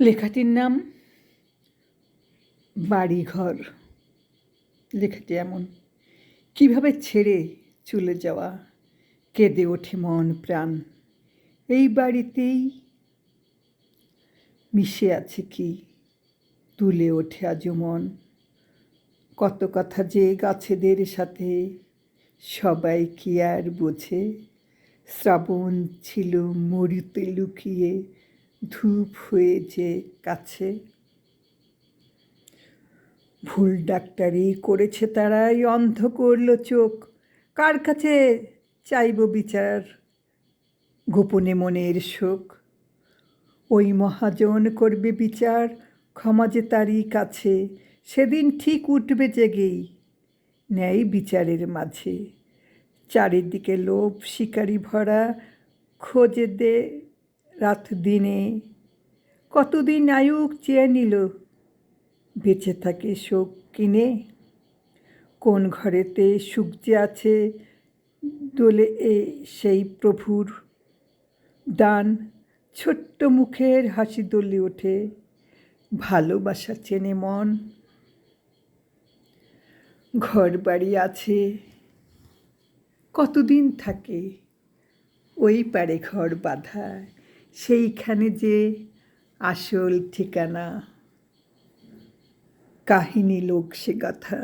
লেখাটির নাম বাড়িঘর। লেখাটি এমন: কিভাবে ছেড়ে চলে যাওয়া, কেঁদে ওঠে মন প্রাণ। এই বাড়িতেই মিশে আছে কি, তুলে ওঠে আজও মন। কত কথা যে গাছেদের সাথে, সবাই কি আর বোঝে। শ্রাবণ ছিল মরুতে লুকিয়ে, ধূপ হয়ে যে কাছে। ভুল ডাক্তারি করেছে তারাই, অন্ধ করল চোখ। কার কাছে চাইব বিচার, গোপনে মনের শোক। ওই মহাজন করবে বিচার, ক্ষমা যে তারই কাছে। সেদিন ঠিক উঠবে জেগেই, ন্যায় বিচারের মাঝে। চারিদিকে লোভ শিকারি ভরা, খোঁজে দে রাত দিনে। কতদিন আয়ুক চেয়ে নিল, বেঁচে থাকে শোক কিনে। কোন ঘরেতে সুখ যে আছে, দোলে সেই প্রভুর দান। ছোট্ট মুখের হাসি দোলে ওঠে, ভালোবাসা চেনে মন। ঘর বাড়ি আছে, কতদিন থাকে, ওই পারে ঘর বাঁধা। সেইখানে যে আসল ঠিকানা, কাহিনী লোক সে গাথা।